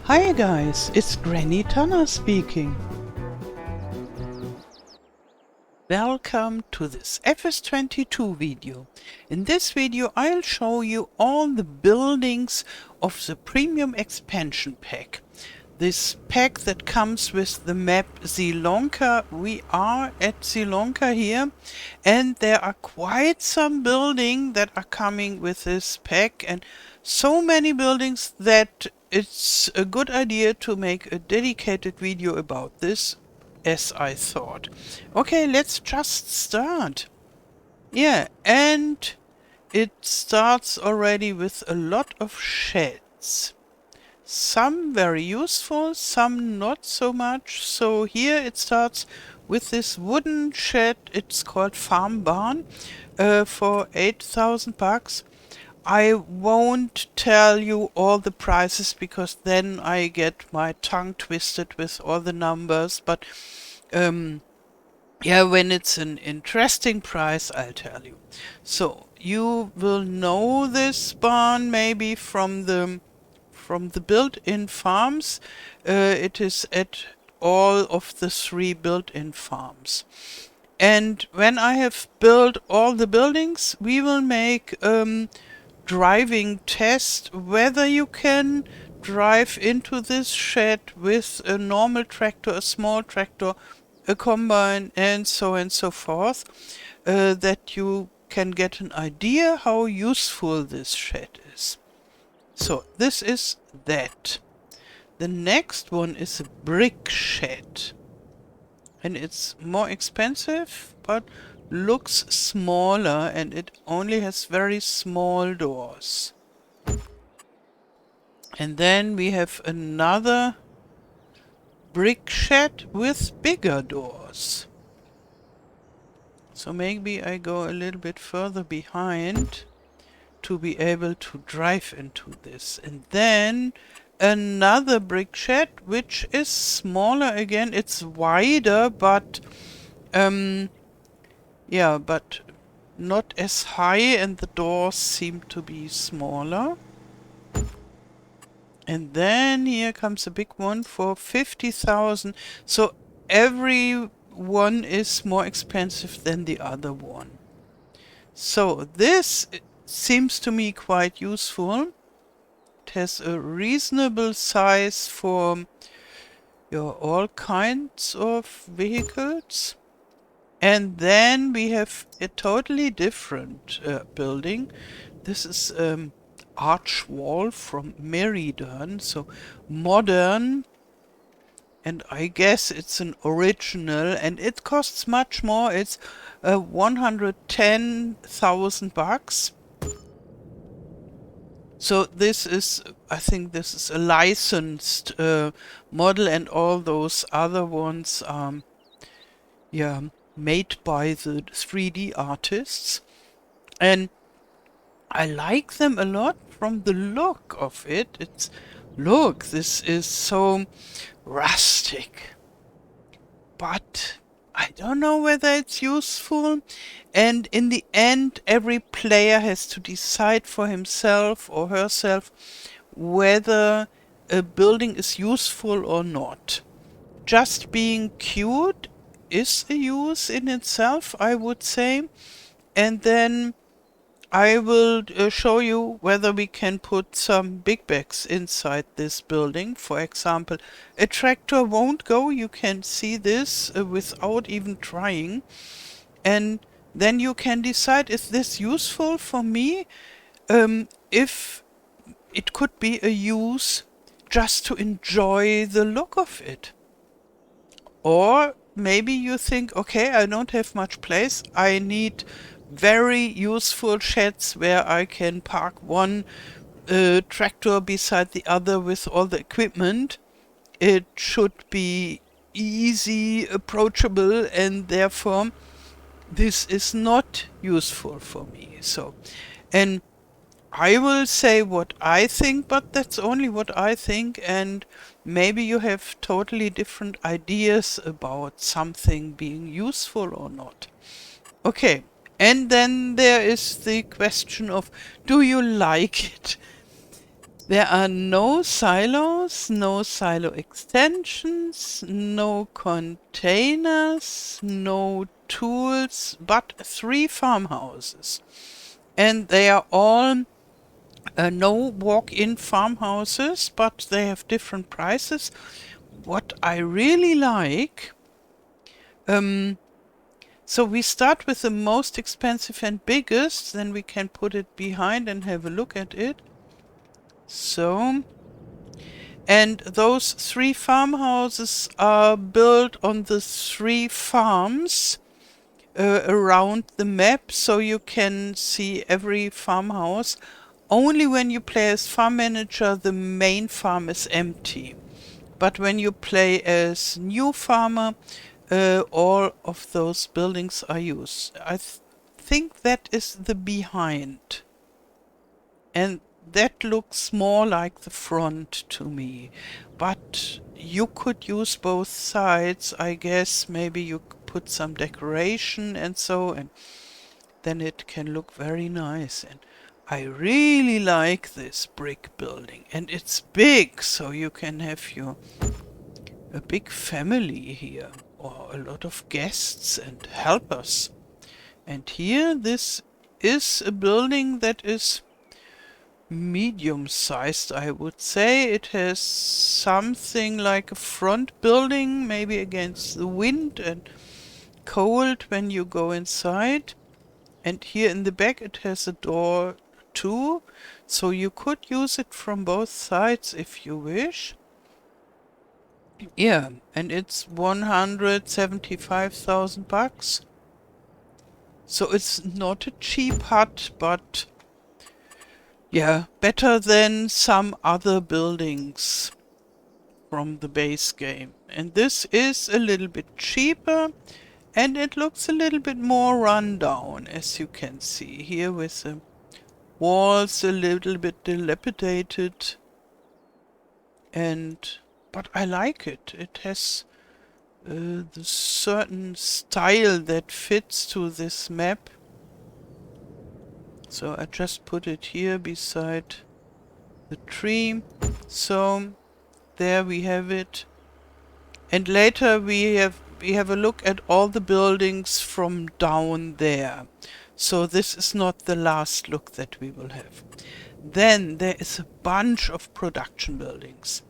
Hi guys, it's Granny Tana speaking. Welcome to this FS22 video. In this video I'll show you all the buildings of the premium expansion pack. This pack that comes with the map Sri Lanka. We are at Sri Lanka here, and there are quite some buildings that are coming with this pack, and so many buildings that it's a good idea to make a dedicated video about this, as I thought. Okay, let's just start. Yeah, and it starts already with a lot of sheds. Some very useful, some not so much. So here it starts with this wooden shed. It's called Farm Barn for 8,000 bucks. I won't tell you all the prices because then I get my tongue twisted with all the numbers. But yeah, when it's an interesting price, I'll tell you. So you will know this barn maybe from the built-in farms. It is at all of the 3 built-in farms. And when I have built all the buildings, we will make driving test whether you can drive into this shed with a normal tractor, a small tractor, a combine, and so forth, that you can get an idea how useful this shed is. So this is that. The next one is a brick shed. And it's more expensive, but looks smaller, and it only has very small doors. And then we have another brick shed with bigger doors. So maybe I go a little bit further behind to be able to drive into this. And then another brick shed, which is smaller again. It's wider, but yeah, but not as high, and the doors seem to be smaller. And then here comes a big one for 50,000. So every one is more expensive than the other one. So this seems to me quite useful. It has a reasonable size for all kinds of vehicles. And then we have a totally different building. This is arch wall from Meriden, so modern. And I guess it's an original, and it costs much more. It's 110,000 bucks. So this is, I think this is a licensed model, and all those other ones are, yeah, made by the 3D artists. And I like them a lot from the look of it. Look, this is so rustic. But I don't know whether it's useful. And in the end, every player has to decide for himself or herself whether a building is useful or not. Just being cute is a use in itself, I would say. And then I will show you whether we can put some big bags inside this building. For example, a tractor won't go. You can see this without even trying. And then you can decide, is this useful for me? If it could be a use just to enjoy the look of it. Or maybe you think, okay, I don't have much place. I need very useful sheds where I can park one tractor beside the other with all the equipment. It should be easy, approachable, and therefore this is not useful for me. So, and I will say what I think, but that's only what I think, and maybe you have totally different ideas about something being useful or not. Okay. And then there is the question of, do you like it? There are no silos, no silo extensions, no containers, no tools, but 3 farmhouses. And they are all no walk-in farmhouses, but they have different prices. What I really like, so we start with the most expensive and biggest, then we can put it behind and have a look at it. So, and those 3 farmhouses are built on the 3 farms around the map, so you can see every farmhouse. Only when you play as farm manager, the main farm is empty. But when you play as new farmer, all of those buildings are used. I think that is the behind. And that looks more like the front to me. But you could use both sides, I guess. Maybe you could put some decoration and so, and then it can look very nice. And I really like this brick building. And it's big, so you can have a big family here, or a lot of guests and helpers. And here, this is a building that is medium-sized, I would say. It has something like a front building, maybe against the wind and cold when you go inside. And here in the back it has a door too, so you could use it from both sides if you wish. Yeah, and it's 175,000 bucks. So it's not a cheap hut, but yeah, better than some other buildings from the base game. And this is a little bit cheaper, and it looks a little bit more run down, as you can see here, with the walls a little bit dilapidated. But I like it. It has the certain style that fits to this map. So I just put it here beside the tree. So there we have it. And later we have a look at all the buildings from down there. So this is not the last look that we will have. Then there is a bunch of production buildings.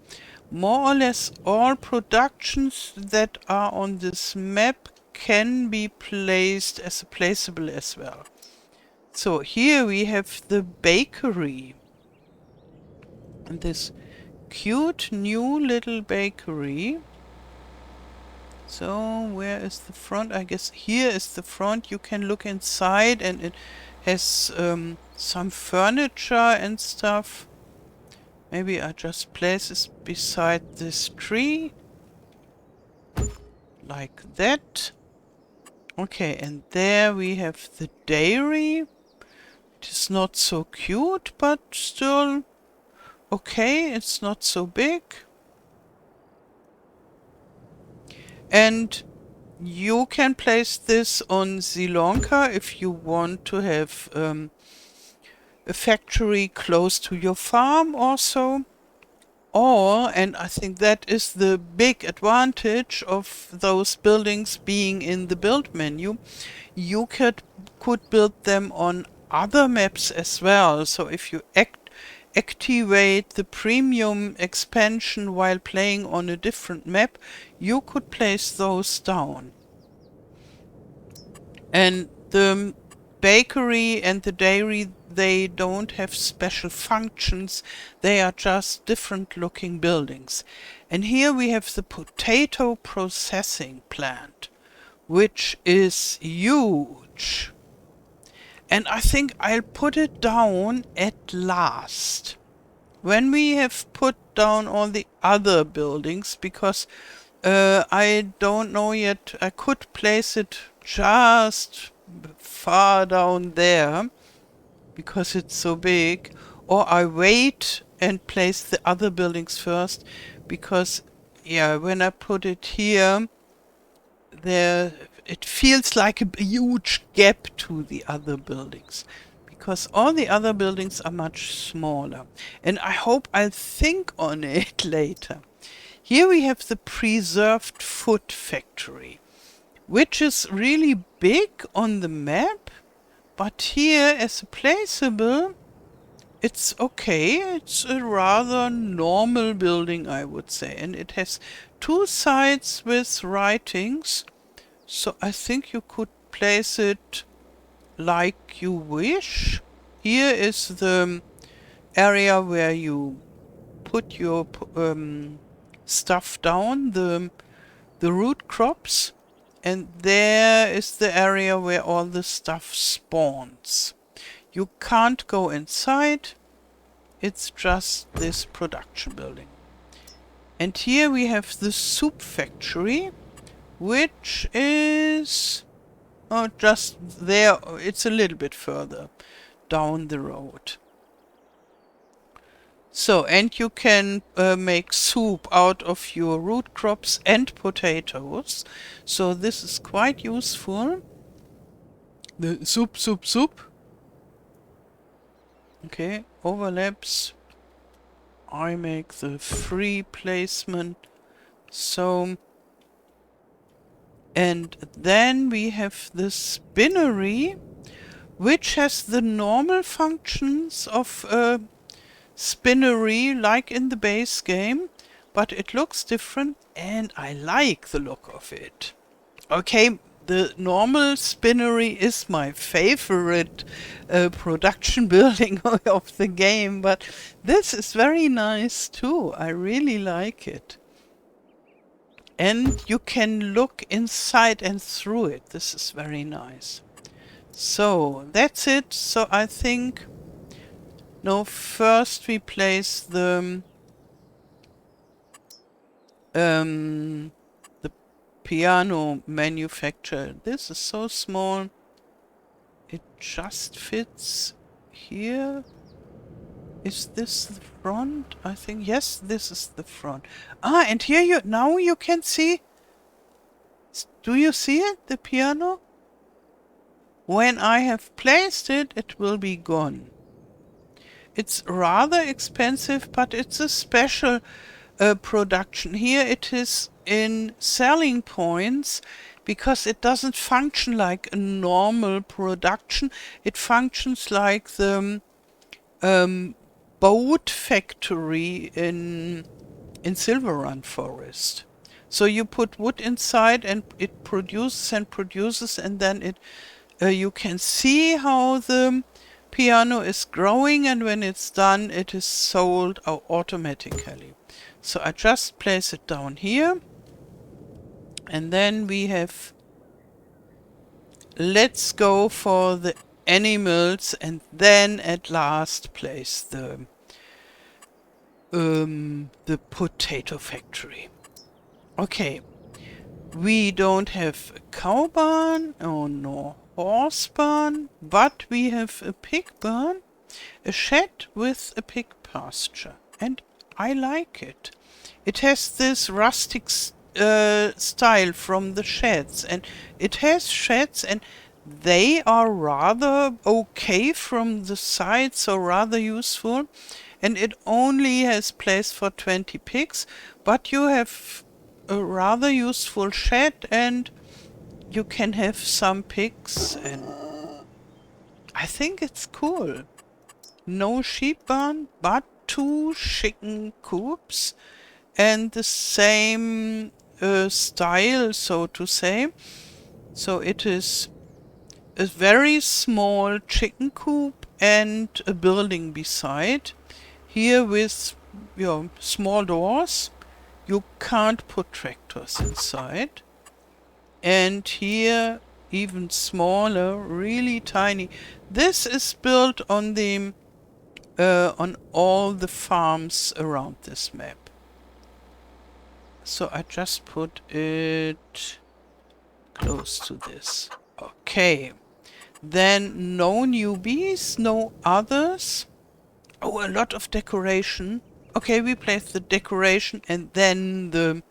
More or less all productions that are on this map can be placed as a placeable as well. So here we have the bakery. And this cute new little bakery. So where is the front? I guess here is the front. You can look inside, and it has some furniture and stuff. Maybe I just place this beside this tree. Like that. Okay, and there we have the dairy. It is not so cute, but still okay. It's not so big. And you can place this on Sri Lanka if you want to have a factory close to your farm also. Or, and I think that is the big advantage of those buildings being in the build menu, you could build them on other maps as well. So if you activate the premium expansion while playing on a different map, you could place those down. And the bakery and the dairy, they don't have special functions. They are just different looking buildings. And here we have the potato processing plant, which is huge. And I think I'll put it down at last, when we have put down all the other buildings, because I don't know yet. I could place it just far down there because it's so big, or I wait and place the other buildings first, because yeah, when I put it here, there it feels like a huge gap to the other buildings, because all the other buildings are much smaller. And I hope I'll think on it later. Here we have the preserved food factory, which is really big on the map, but here as a placeable, it's okay. It's a rather normal building, I would say. And it has two sides with writings, so I think you could place it like you wish. Here is the area where you put your stuff down, the root crops, and there is the area where all the stuff spawns. You can't go inside, it's just this production building. And here we have the soup factory, which is just there. It's a little bit further down the road. So, and you can make soup out of your root crops and potatoes. So this is quite useful. The soup. Okay, overlaps. I make the free placement. So, and then we have the spinnery, which has the normal functions of a spinnery like in the base game, but it looks different and I like the look of it. Okay, the normal spinnery is my favorite production building of the game, but this is very nice too. I really like it. And you can look inside and through it. This is very nice. So that's it. So I think, no, first we place the piano manufacturer. This is so small. It just fits here. Is this the front? I think, yes, this is the front. Ah, and here now you can see. Do you see it, the piano? When I have placed it, it will be gone. It's rather expensive, but it's a special production. Here it is in selling points because it doesn't function like a normal production. It functions like the boat factory in Silverrun Forest. So you put wood inside and it produces and produces, and then it you can see how the piano is growing, and when it's done it is sold automatically. So I just place it down here, and then we have, let's go for the animals, and then at last place the potato factory. Okay, we don't have a cow barn or no horse barn, but we have a pig barn, a shed with a pig pasture, and I like it. It has this rustic style from the sheds, and it has sheds, and they are rather okay from the side, so rather useful. And it only has place for 20 pigs, but you have a rather useful shed, and you can have some pigs, and I think it's cool. No sheep barn, but 2 chicken coops, and the same style, so to say. So it is a very small chicken coop and a building beside. Here with small doors. You can't put tractors inside. And here even smaller, really tiny. This is built on the on all the farms around this map. So I just put it close to this. Okay. Then no newbies, no others. Oh, a lot of decoration. Okay, we place the decoration and then the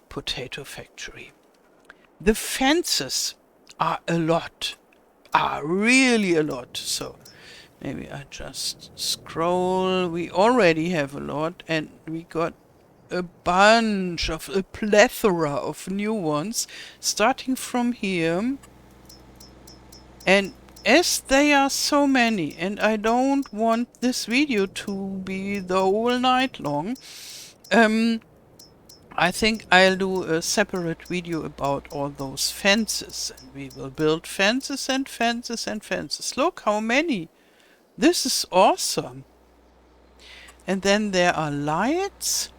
potato factory. The fences are a lot. Are really a lot. So Maybe I just scroll. We already have a lot, and we got a plethora of new ones, starting from here. And as there are so many, and I don't want this video to be the whole night long, I think I'll do a separate video about all those fences, and we will build fences and fences and fences. Look how many! This is awesome! And then there are lights.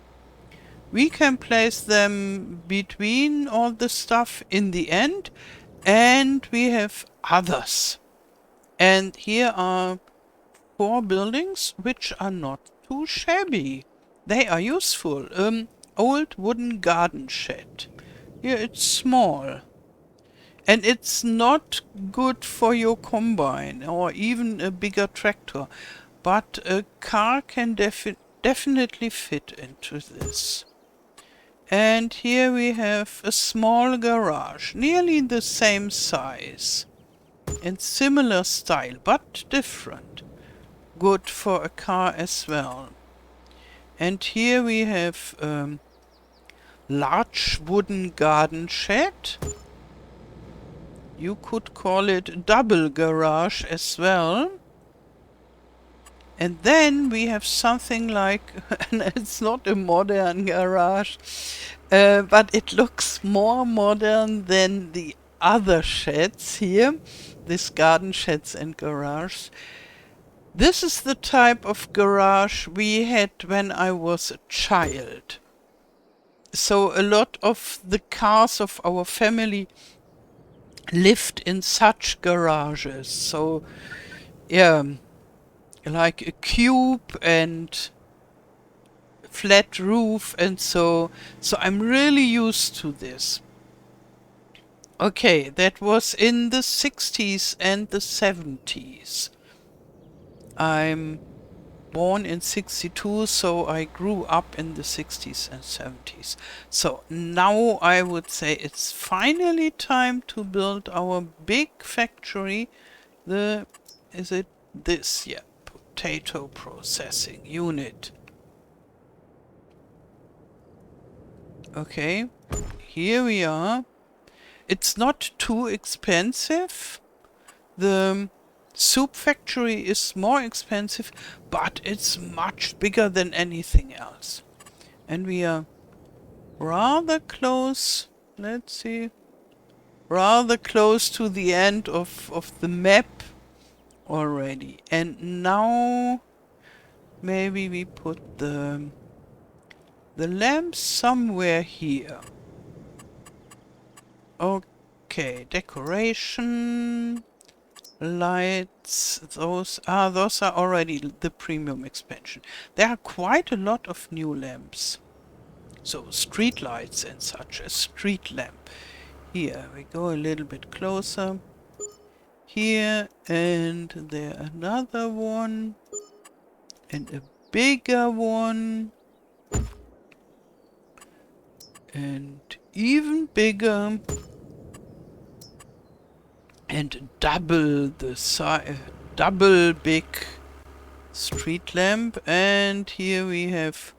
We can place them between all the stuff in the end, and we have others. And here are 4 buildings which are not too shabby. They are useful. Old wooden garden shed. Here it's small. And it's not good for your combine or even a bigger tractor. But a car can definitely fit into this. And here we have a small garage, nearly the same size. And similar style, but different. Good for a car as well. And here we have large wooden garden shed. You could call it double garage as well. And then we have something like, and it's not a modern garage, but it looks more modern than the other sheds here, this garden sheds and garage. This is the type of garage we had when I was a child. So a lot of the cars of our family lived in such garages. So, yeah, like a cube and flat roof and so I'm really used to this. Okay, that was in the 60s and the 70s. I'm born in 62, so I grew up in the 60s and 70s. So now I would say it's finally time to build our big factory. Is it this? Yeah, potato processing unit. Okay, here we are. It's not too expensive. The soup factory is more expensive, but it's much bigger than anything else. And we are rather close, let's see, rather close to the end of the map already. And now maybe we put the lamps somewhere here. Okay, decoration, lights, those are already the premium expansion. There are quite a lot of new lamps. So street lights and such, a street lamp. Here we go a little bit closer. Here and there another one. And a bigger one. And even bigger. And double the size, double big street lamp. And here we have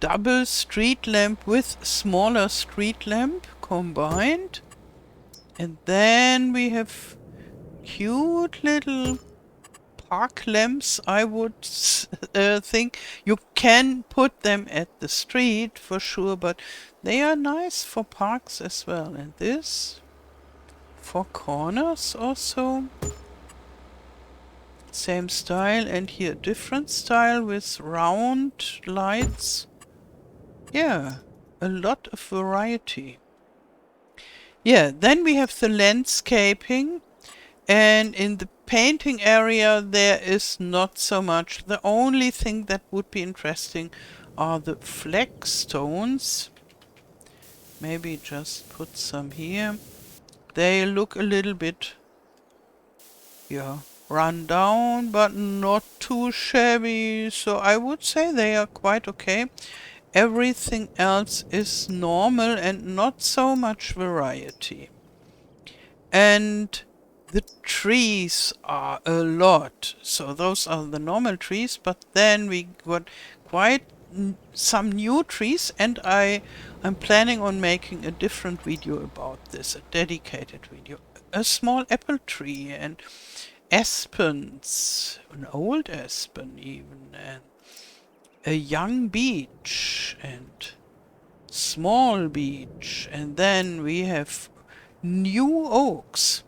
double street lamp with smaller street lamp combined. And then we have cute little park lamps, I would think. You can put them at the street for sure, but they are nice for parks as well. And this for corners also. Same style, and here different style with round lights. Yeah, a lot of variety. Yeah, then we have the landscaping, and in the painting area there is not so much. The only thing that would be interesting are the flagstones. Maybe just put some here. They look a little bit, yeah, run down, but not too shabby, so I would say they are quite okay. Everything else is normal and not so much variety. And the trees are a lot. So those are the normal trees, but then we got quite some new trees, and I'm planning on making a different video about this, a dedicated video. A small apple tree and aspens, an old aspen even, and a young beech and small beech, and then we have new oaks.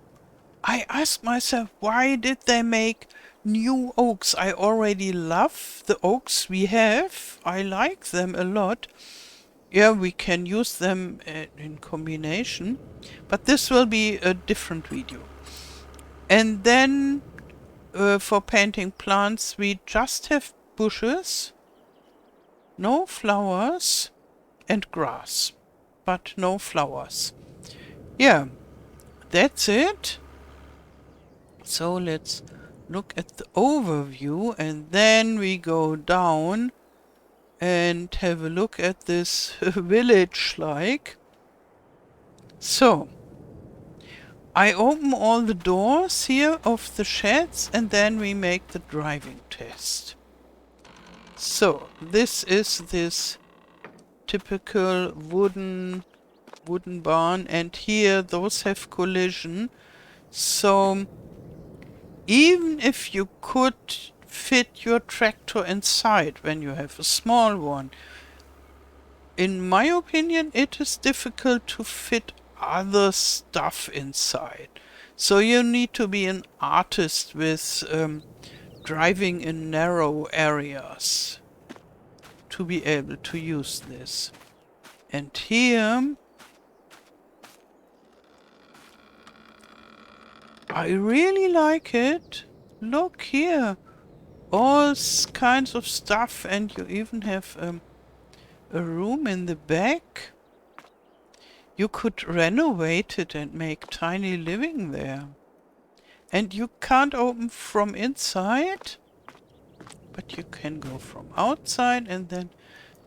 I ask myself, why did they make new oaks? I already love the oaks we have. I like them a lot. Yeah, we can use them in combination, but this will be a different video. And then for painting plants, we just have bushes, no flowers, and grass, but no flowers. Yeah, that's it. So let's look at the overview, and then we go down and have a look at this village-like. So, I open all the doors here of the sheds, and then we make the driving test. So, this is this typical wooden barn, and here those have collision. So even if you could fit your tractor inside when you have a small one, in my opinion it is difficult to fit other stuff inside. So you need to be an artist with driving in narrow areas to be able to use this. And here I really like it. Look here, all kinds of stuff, and you even have a room in the back. You could renovate it and make tiny living there. And you can't open from inside, but you can go from outside, and then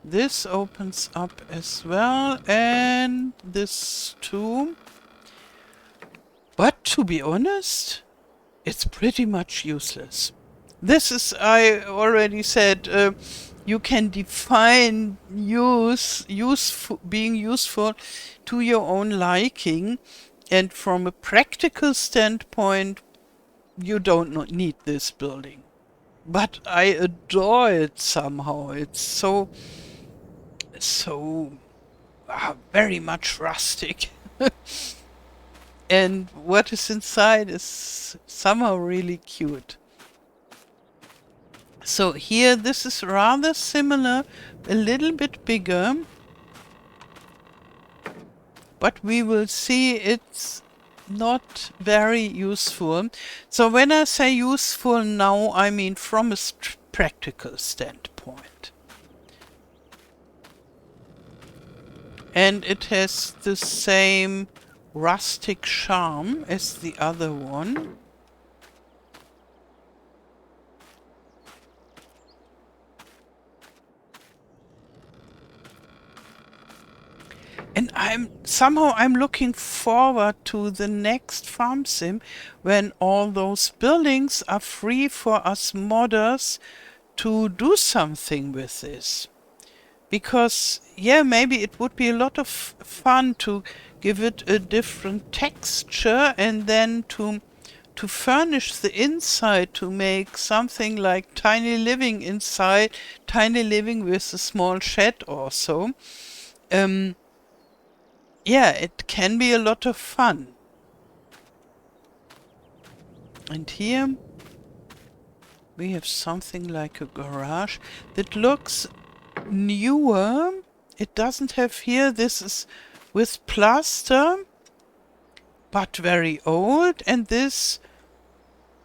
this opens up as well, and this too. But to be honest, it's pretty much useless. This is, I already said, you can define being useful to your own liking, and from a practical standpoint, you don't need this building. But I adore it somehow. It's so very much rustic. And what is inside is somehow really cute. So here, this is rather similar, a little bit bigger. But we will see it's not very useful. So when I say useful now, I mean from a practical standpoint. And it has the same rustic charm as the other one. And I'm looking forward to the next farm sim when all those buildings are free for us modders to do something with this. Because, yeah, maybe it would be a lot of fun to give it a different texture, and then to furnish the inside, to make something like tiny living inside, tiny living with a small shed or so. Yeah, it can be a lot of fun. And here we have something like a garage that looks newer. It doesn't have here, this is with plaster, but very old, and this,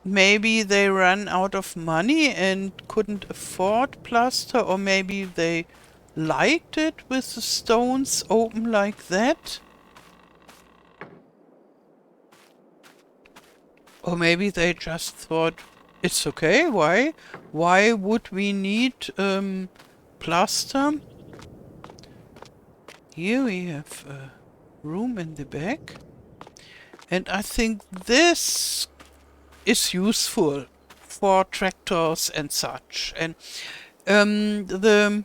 maybe they ran out of money and couldn't afford plaster, or maybe they liked it with the stones open like that. Or maybe they just thought, it's okay, why? Why would we need plaster? Here we have a room in the back. And I think this is useful for tractors and such. And the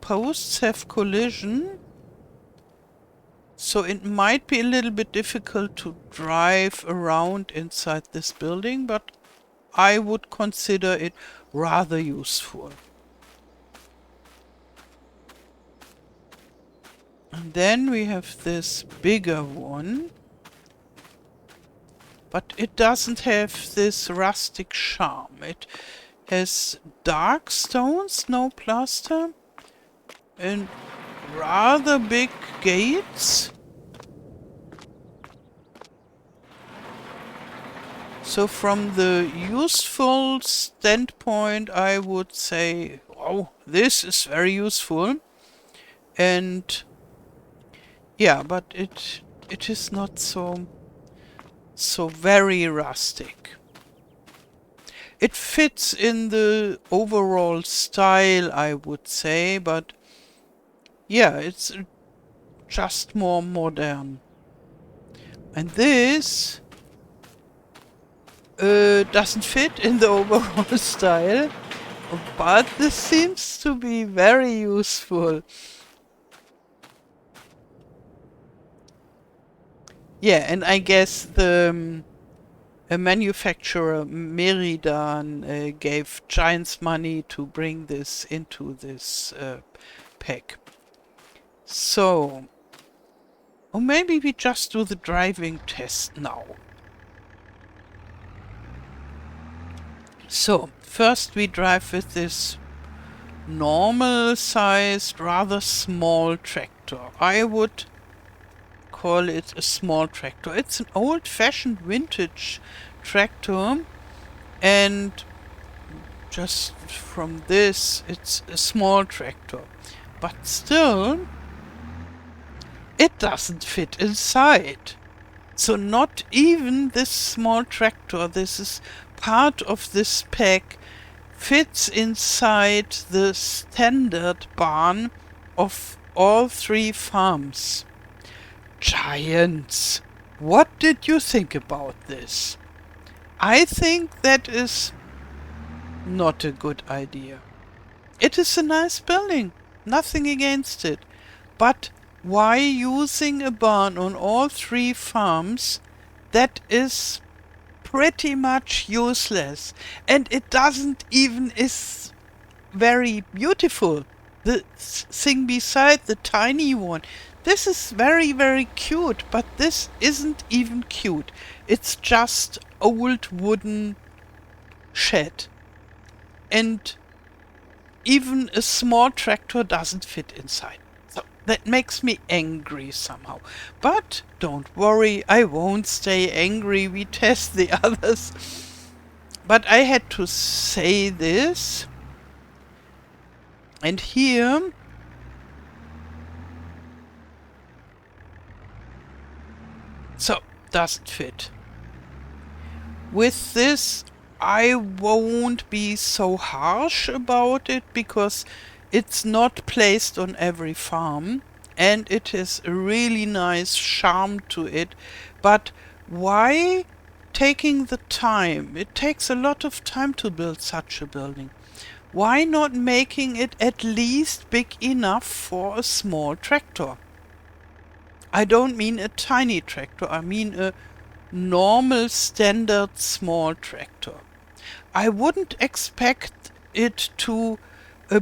posts have collision, so it might be a little bit difficult to drive around inside this building, but I would consider it rather useful. And then we have this bigger one, but it doesn't have this rustic charm. It has dark stones, no plaster, and rather big gates. So from the useful standpoint, I would say, oh, this is very useful. And yeah, but it is not so very rustic. It fits in the overall style, I would say, but yeah, it's just more modern. And this doesn't fit in the overall style, but this seems to be very useful. Yeah, and I guess the manufacturer Meridan gave Giants money to bring this into this pack. So, or maybe we just do the driving test now. So, first we drive with this normal sized, rather small tractor. I would call it a small tractor. It's an old-fashioned vintage tractor, and just from this, it's a small tractor. But still, it doesn't fit inside. So not even this small tractor, this is part of this pack, fits inside the standard barn of all three farms. Giants, what did you think about this? I think that is not a good idea. It is a nice building, nothing against it, but why using a barn on all three farms that is pretty much useless, and it doesn't even is very beautiful. The thing beside the tiny one, this is very, very cute, but this isn't even cute. It's just old wooden shed. And even a small tractor doesn't fit inside. So that makes me angry somehow. But don't worry, I won't stay angry. We test the others. But I had to say this. And here, so doesn't fit. With this, I won't be so harsh about it because it's not placed on every farm and it has a really nice charm to it. But why taking the time? It takes a lot of time to build such a building. Why not making it at least big enough for a small tractor? I don't mean a tiny tractor, I mean a normal standard small tractor. I wouldn't expect it to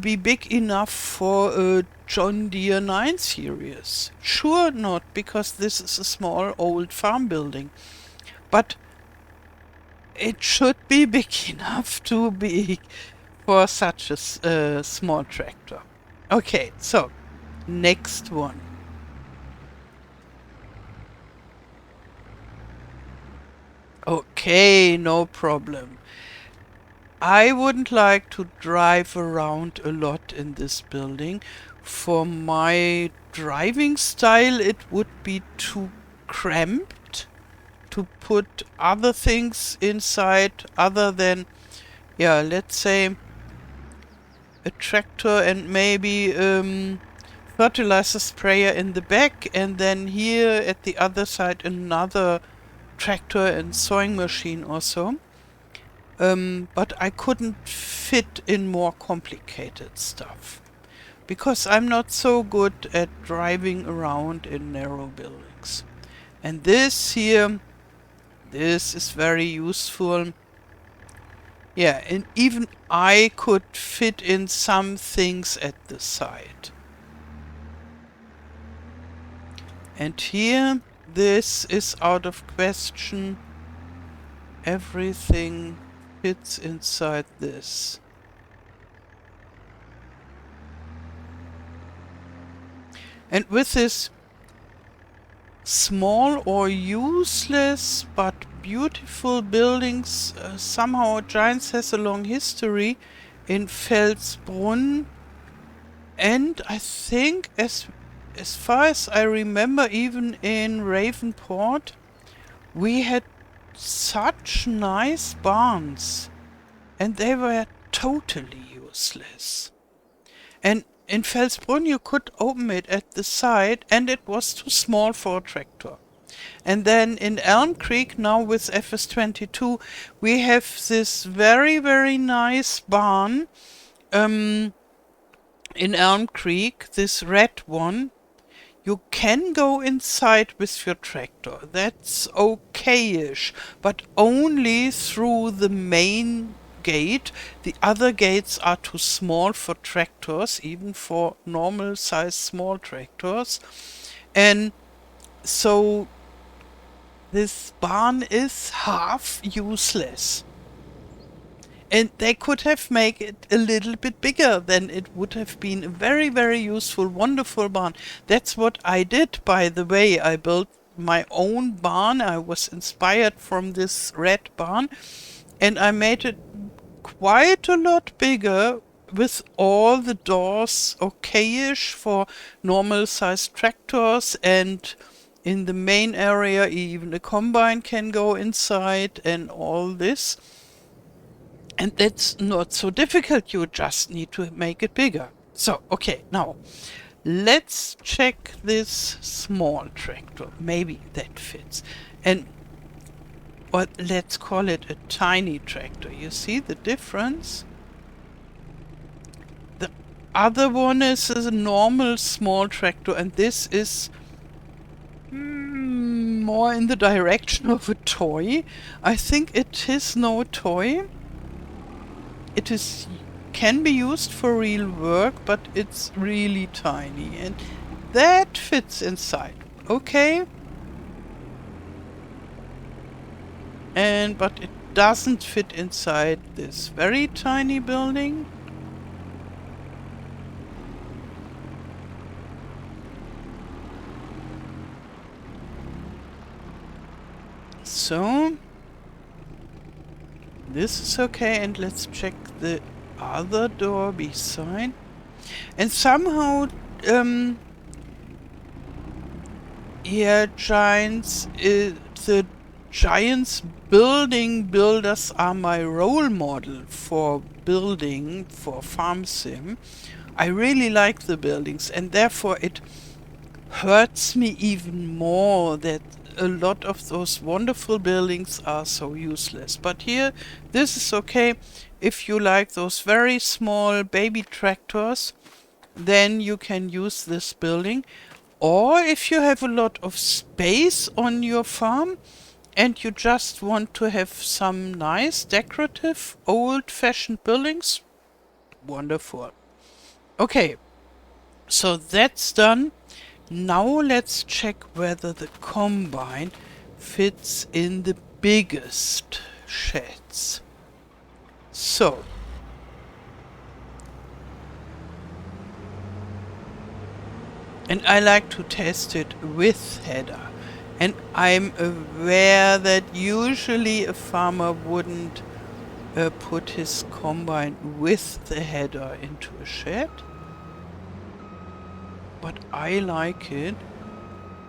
be big enough for a John Deere 9 series. Sure not, because this is a small old farm building. But it should be big enough to be for such a small tractor. Okay, so next one. Okay, no problem. I wouldn't like to drive around a lot in this building. For my driving style, it would be too cramped to put other things inside other than, let's say a tractor and maybe fertilizer sprayer in the back, and then here at the other side another tractor and sewing machine also. But I couldn't fit in more complicated stuff because I'm not so good at driving around in narrow buildings. And this here, this is very useful. Yeah, and even I could fit in some things at the side. And here, this is out of question. Everything fits inside this. And with this small or useless but beautiful buildings, somehow Giants has a long history in Felsbrunn, and I think as far as I remember, even in Ravenport, we had such nice barns, and they were totally useless. And in Felsbrunn you could open it at the side, and it was too small for a tractor. And then in Elm Creek, now with FS22, we have this very, very nice barn in Elm Creek, this red one. You can go inside with your tractor. That's okay-ish, but only through the main gate. The other gates are too small for tractors, even for normal-sized small tractors. And so this barn is half useless. And they could have made it a little bit bigger, then it would have been a very, very useful, wonderful barn. That's what I did, by the way. I built my own barn. I was inspired from this red barn, and I made it quite a lot bigger with all the doors okay-ish for normal-sized tractors, and in the main area even a combine can go inside and all this. And that's not so difficult, you just need to make it bigger. So, okay, now, let's check this small tractor. Maybe that fits. And, or let's call it a tiny tractor. You see the difference? The other one is a normal small tractor, and this is more in the direction of a toy. I think it is no toy. It can be used for real work, but it's really tiny, and that fits inside. Okay. But it doesn't fit inside this very tiny building. So this is okay, and let's check the other door beside. And somehow, yeah, the Giants building builders are my role model for building, for farm sim. I really like the buildings, and therefore it hurts me even more that a lot of those wonderful buildings are so useless. But here, this is okay. If you like those very small baby tractors, then you can use this building. Or if you have a lot of space on your farm and you just want to have some nice decorative old-fashioned buildings, wonderful. Okay, so that's done. Now let's check whether the combine fits in the biggest sheds. So, and I like to test it with header. And I'm aware that usually a farmer wouldn't put his combine with the header into a shed. But I like it.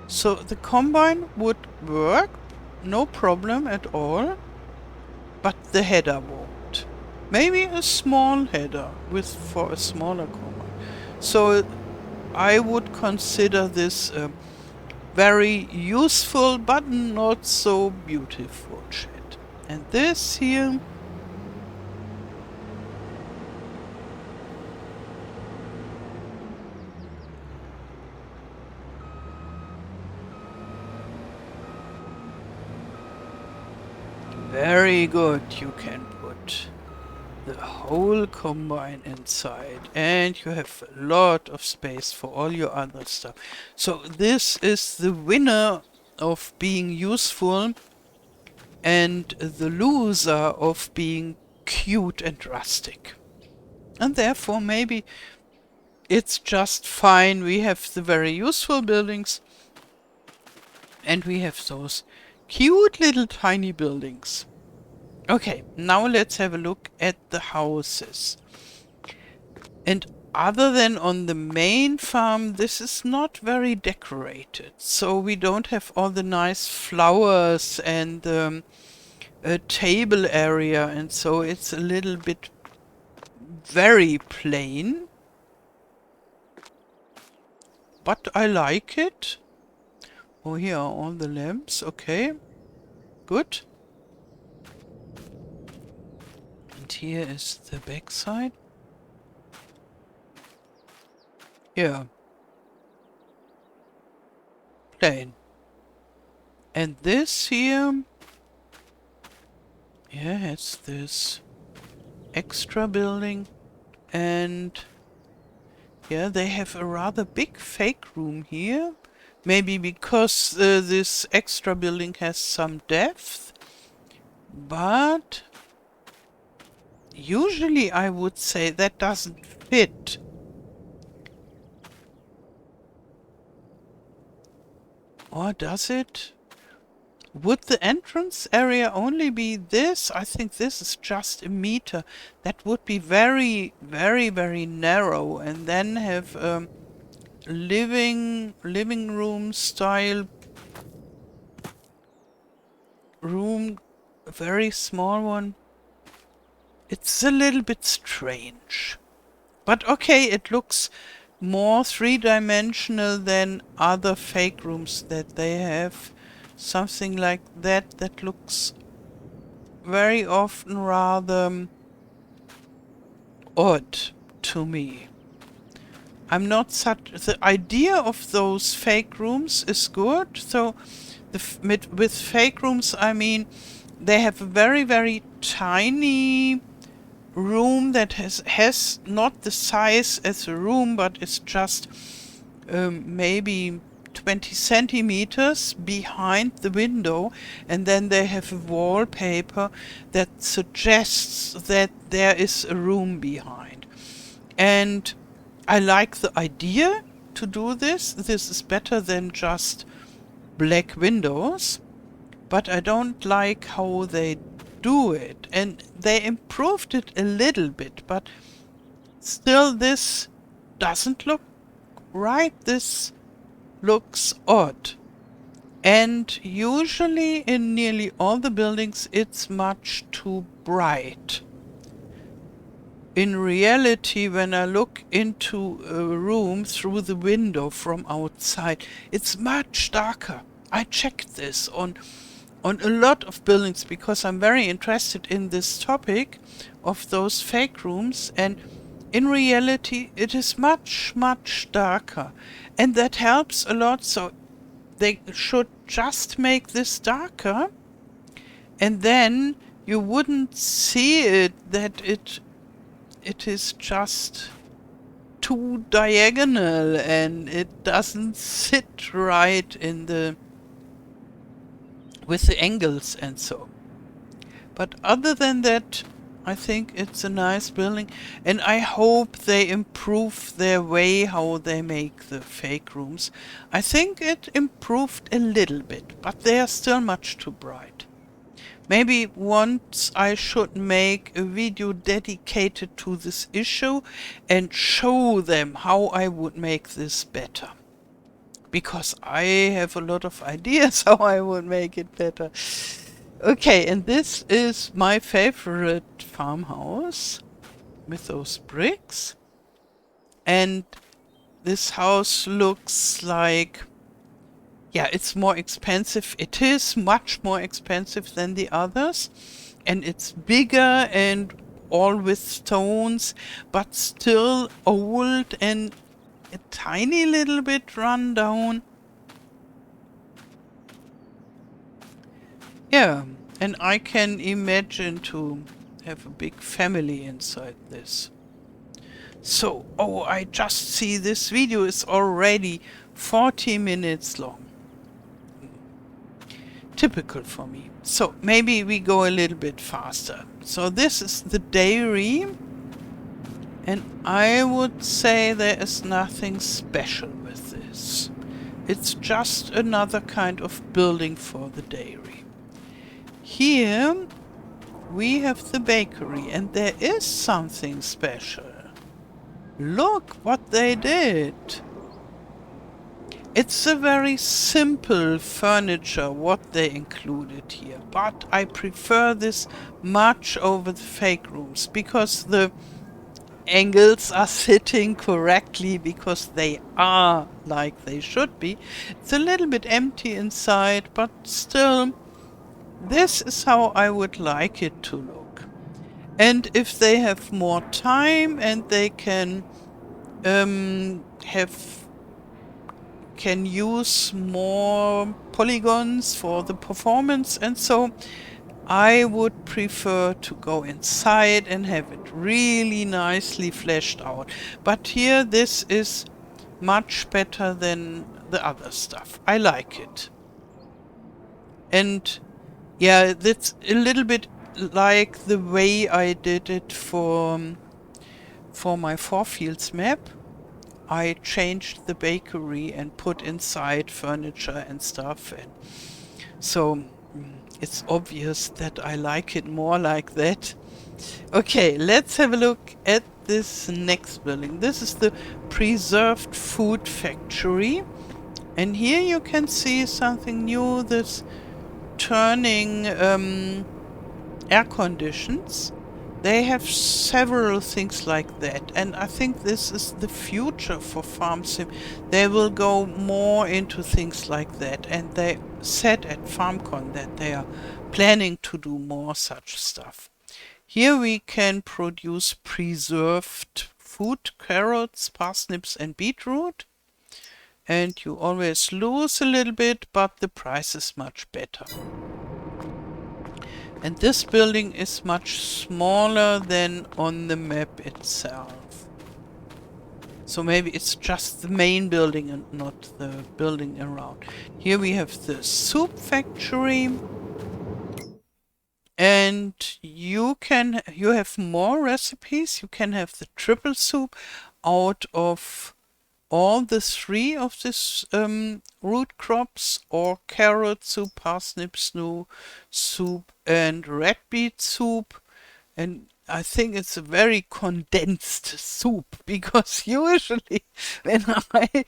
So the combine would work, no problem at all, but the header won't. Maybe a small header for a smaller combine. So I would consider this very useful but not so beautiful shed. And this here, very good. You can put the whole combine inside and you have a lot of space for all your other stuff. So this is the winner of being useful and the loser of being cute and rustic. And therefore maybe it's just fine. We have the very useful buildings and we have those cute little tiny buildings. Okay, now let's have a look at the houses. And other than on the main farm, this is not very decorated. So we don't have all the nice flowers and a table area, and so it's a little bit very plain. But I like it. Oh, here are all the lamps. Okay, good. And here is the back side. Yeah. Plain. And this here, yeah, it's this extra building. And yeah, they have a rather big fake room here. Maybe because this extra building has some depth. But usually I would say that doesn't fit. Or does it? Would the entrance area only be this? I think this is just a meter. That would be very, very, very narrow. And then have living room style room, a very small one. It's a little bit strange. But okay, it looks more three-dimensional than other fake rooms that they have. Something like that, that looks very often rather odd to me. I'm not such... The idea of those fake rooms is good. So with fake rooms, I mean, they have a very, very tiny room that has not the size as a room, but it's just maybe 20 centimeters behind the window, and then they have a wallpaper that suggests that there is a room behind. And I like the idea to do this. This is better than just black windows, but I don't like how they do it. And they improved it a little bit, but still this doesn't look right. This looks odd. And usually in nearly all the buildings it's much too bright. In reality, when I look into a room through the window from outside, it's much darker. I checked this on a lot of buildings because I'm very interested in this topic of those fake rooms, and in reality it is much, much darker. And that helps a lot, so they should just make this darker, and then you wouldn't see it that it is just too diagonal and it doesn't sit right in the with the angles and so. But other than that, I think it's a nice building, and I hope they improve their way how they make the fake rooms. I think it improved a little bit, but they are still much too bright. Maybe once I should make a video dedicated to this issue and show them how I would make this better. Because I have a lot of ideas how I would make it better. Okay, and this is my favorite farmhouse with those bricks. And this house looks like, yeah, it's more expensive. It is much more expensive than the others. And it's bigger and all with stones, but still old and a tiny little bit run down. Yeah, and I can imagine to have a big family inside this. So, oh, I just see this video is already 40 minutes long. Typical for me. So maybe we go a little bit faster. So this is the dairy, and I would say there is nothing special with this. It's just another kind of building for the dairy. Here we have the bakery, and there is something special. Look what they did. It's a very simple furniture what they included here, but I prefer this much over the fake rooms because the angles are sitting correctly, because they are like they should be. It's a little bit empty inside, but still, this is how I would like it to look. And if they have more time and they can use more polygons for the performance and so, I would prefer to go inside and have it really nicely fleshed out. But here this is much better than the other stuff. I like it. And yeah, that's a little bit like the way I did it for my Four Fields map. I changed the bakery and put inside furniture and stuff, and so it's obvious that I like it more like that. Okay, let's have a look at this next building. This is the Preserved Food Factory, and here you can see something new, this turning air conditions. They have several things like that, and I think this is the future for Farm Sim. They will go more into things like that, and they said at FarmCon that they are planning to do more such stuff. Here we can produce preserved food, carrots, parsnips and beetroot, and you always lose a little bit, but the price is much better. And this building is much smaller than on the map itself. So maybe it's just the main building and not the building around. Here we have the soup factory. And you have more recipes. You can have the triple soup out of all the three of this root crops, or carrot soup, parsnip soup and red beet soup. And I think it's a very condensed soup, because usually when I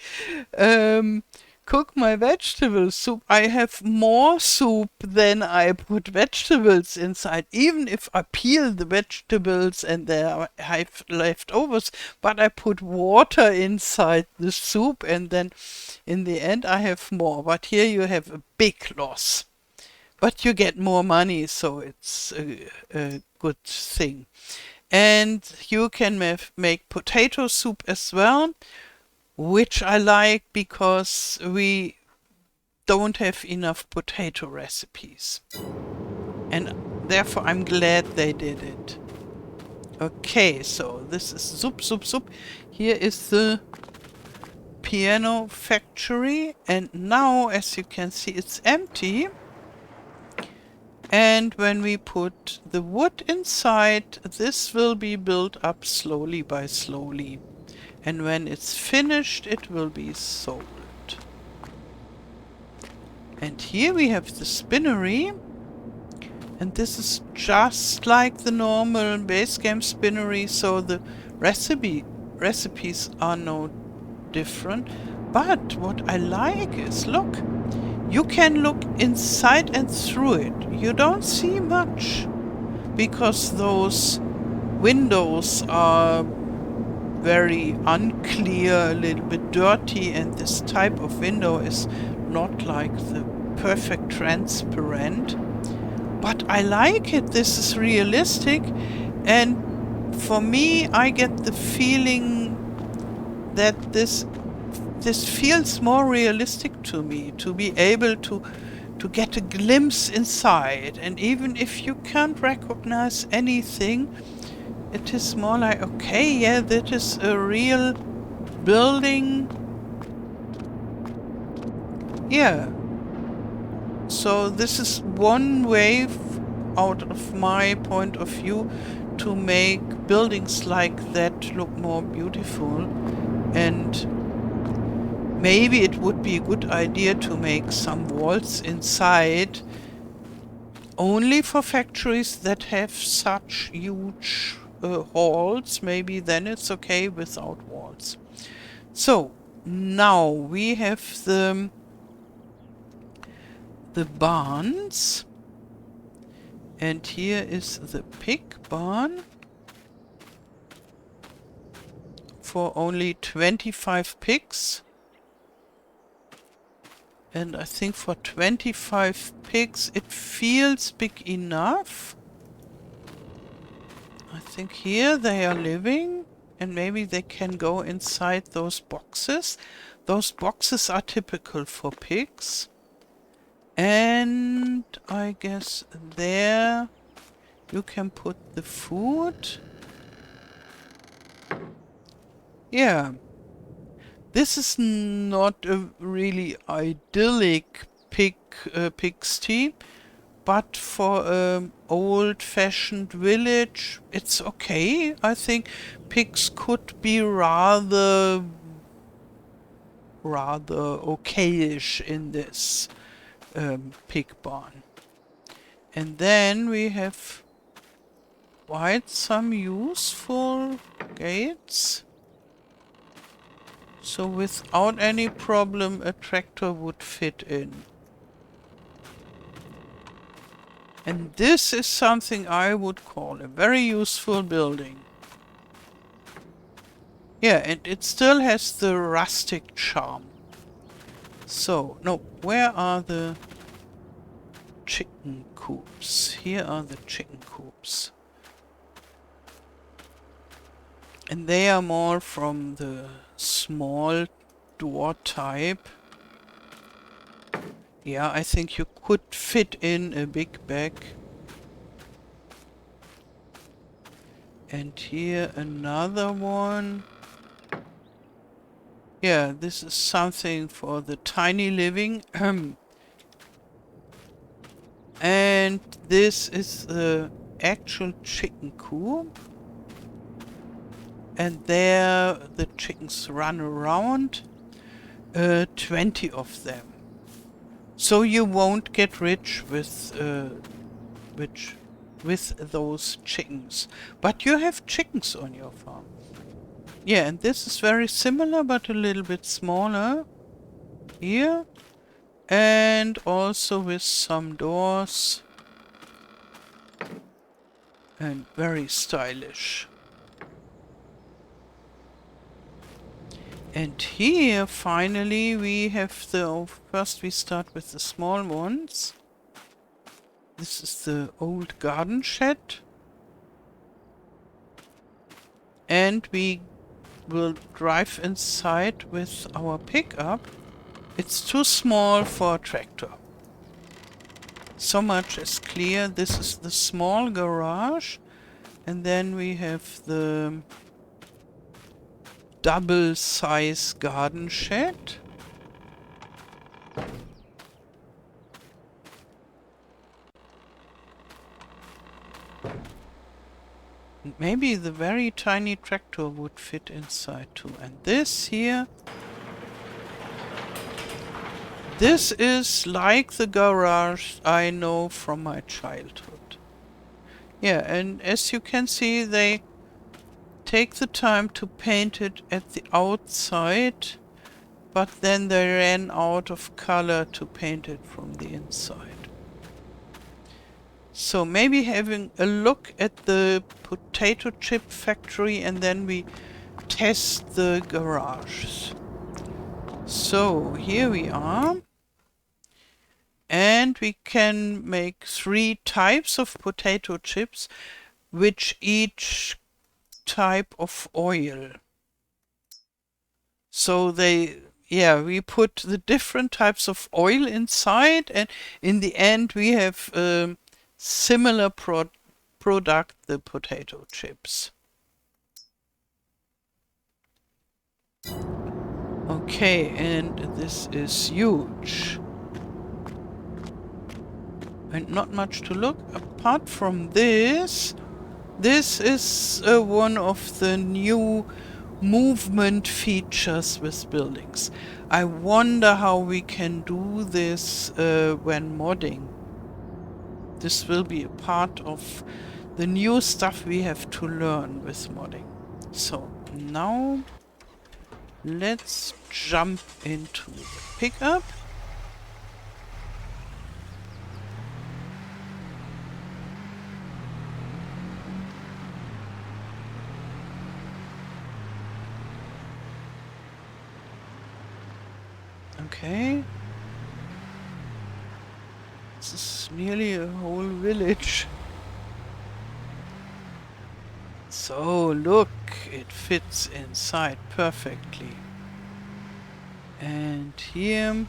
cook my vegetable soup, I have more soup than I put vegetables inside, even if I peel the vegetables and there I have leftovers, but I put water inside the soup, and then in the end I have more. But here you have a big loss, but you get more money, so it's a good thing. And you can make potato soup as well, which I like because we don't have enough potato recipes. And therefore I'm glad they did it. Okay, so this is soup. Here is the piano factory, and now as you can see it's empty. And when we put the wood inside, this will be built up slowly by slowly. And when it's finished, it will be sold. And here we have the spinnery. And this is just like the normal base game spinnery, so the recipes are no different. But what I like is, look, you can look inside and through it. You don't see much, because those windows are very unclear, a little bit dirty, and this type of window is not like the perfect transparent. But I like it. This is realistic, and for me, I get the feeling that this feels more realistic to me, to be able to get a glimpse inside. And even if you can't recognize anything, it is more like, okay, yeah, that is a real building. Yeah. So this is one way, out of my point of view, to make buildings like that look more beautiful. And maybe it would be a good idea to make some walls inside only for factories that have such huge halls. Maybe then it's okay without walls. So now we have the barns, and here is the pig barn for only 25 pigs. And I think for 25 pigs it feels big enough. I think here they are living, and maybe they can go inside those boxes. Those boxes are typical for pigs. And I guess there you can put the food. Yeah. This is not a really idyllic pigsty, but for an old-fashioned village, it's okay. I think pigs could be rather okayish in this pig barn. And then we have quite some useful gates. So without any problem, a tractor would fit in. And this is something I would call a very useful building. Yeah, and it still has the rustic charm. So, no, where are the chicken coops? Here are the chicken coops. And they are more from the small door type. Yeah, I think you could fit in a big bag. And here another one. Yeah, this is something for the tiny living. And this is the actual chicken coop. And there the chickens run around. 20 of them. So you won't get rich with those chickens. But you have chickens on your farm. Yeah, and this is very similar, but a little bit smaller. Here. And also with some doors. And very stylish. And here, finally, we have the... First we start with the small ones. This is the old garden shed. And we will drive inside with our pickup. It's too small for a tractor. So much is clear. This is the small garage. And then we have the double-size garden shed. Maybe the very tiny tractor would fit inside too. And this here, this is like the garage I know from my childhood. Yeah, and as you can see, they take the time to paint it at the outside, but then they ran out of color to paint it from the inside. So maybe having a look at the potato chip factory, and then we test the garages. So here we are. And we can make 3 types of potato chips, which each type of oil. So we put the different types of oil inside, and in the end we have similar product, the potato chips. Okay, and this is huge. And not much to look. Apart from this, this is one of the new movement features with buildings. I wonder how we can do this when modding. This will be a part of the new stuff we have to learn with modding. So now let's jump into the pickup. Okay. This is nearly a whole village. So look, it fits inside perfectly. And here,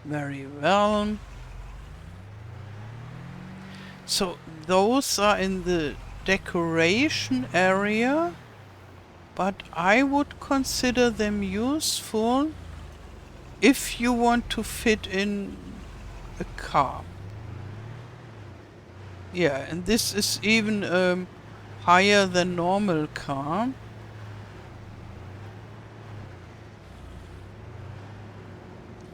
very well. So those are in the decoration area, but I would consider them useful if you want to fit in a car. Yeah, and this is even higher than normal car.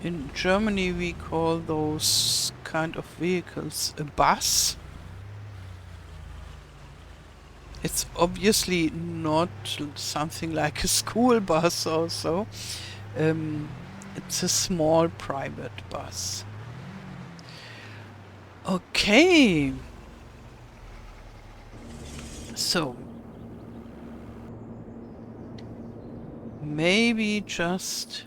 In Germany we call those kind of vehicles a bus. It's obviously not something like a school bus or so. It's a small private bus. Okay. So maybe just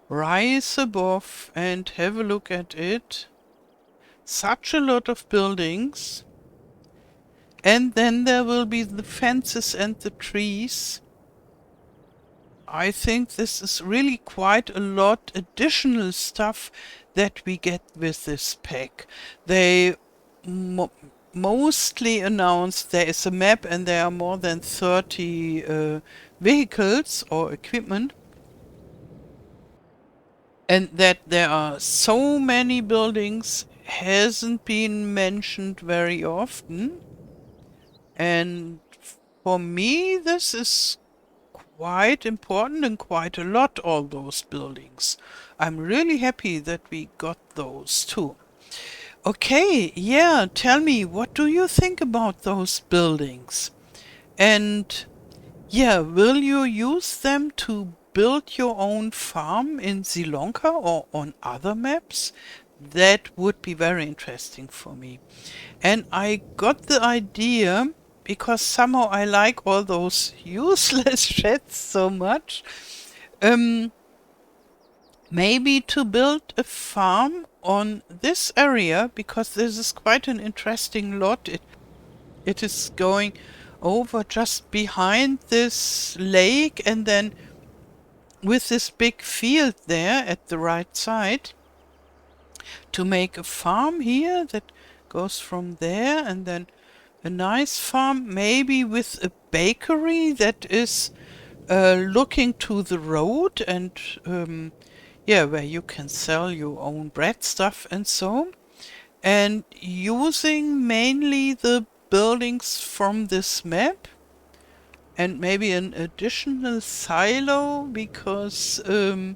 rise above and have a look at it. Such a lot of buildings. And then there will be the fences and the trees. I think this is really quite a lot additional stuff that we get with this pack. They mostly announced there is a map and there are more than 30 vehicles or equipment. And that there are so many buildings hasn't been mentioned very often. And for me, this is quite important and quite a lot, all those buildings. I'm really happy that we got those too. Okay, yeah, tell me, what do you think about those buildings? And yeah, will you use them to build your own farm in Sri Lanka or on other maps? That would be very interesting for me. And I got the idea because somehow I like all those useless sheds so much. Maybe to build a farm on this area, because this is quite an interesting lot. It is going over just behind this lake and then with this big field there at the right side to make a farm here that goes from there, and then a nice farm maybe with a bakery that is looking to the road and where you can sell your own bread stuff and so, and using mainly the buildings from this map and maybe an additional silo because there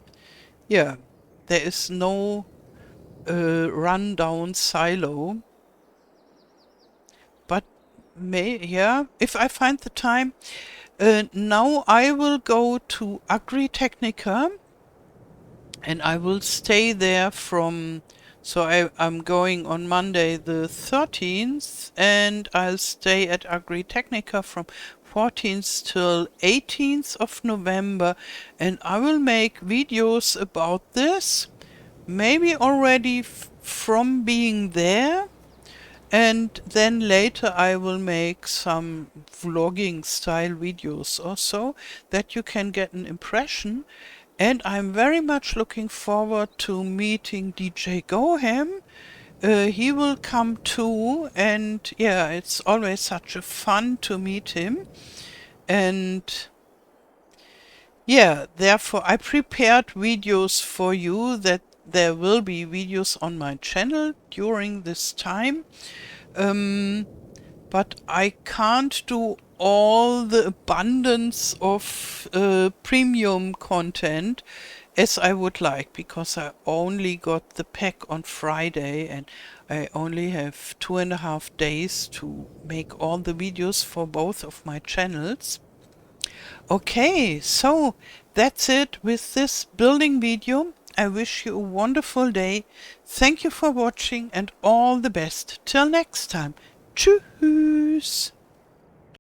is no rundown silo. But if I find the time. Now I will go to Agritechnica and I will stay there from So I'm going on Monday the 13th, and I'll stay at Agritechnica from 14th till 18th of November, and I will make videos about this, maybe already from being there, and then later I will make some vlogging style videos or so that you can get an impression. And I'm very much looking forward to meeting DJ Goham. He will come too, and yeah, it's always such a fun to meet him. And yeah, therefore I prepared videos for you, that there will be videos on my channel during this time. But I can't do all the abundance of premium content as I would like, because I only got the pack on Friday and I only have 2.5 days to make all the videos for both of my channels. Okay, so that's it with this building video. I wish you a wonderful day. Thank you for watching and all the best. Till next time. Tschüss.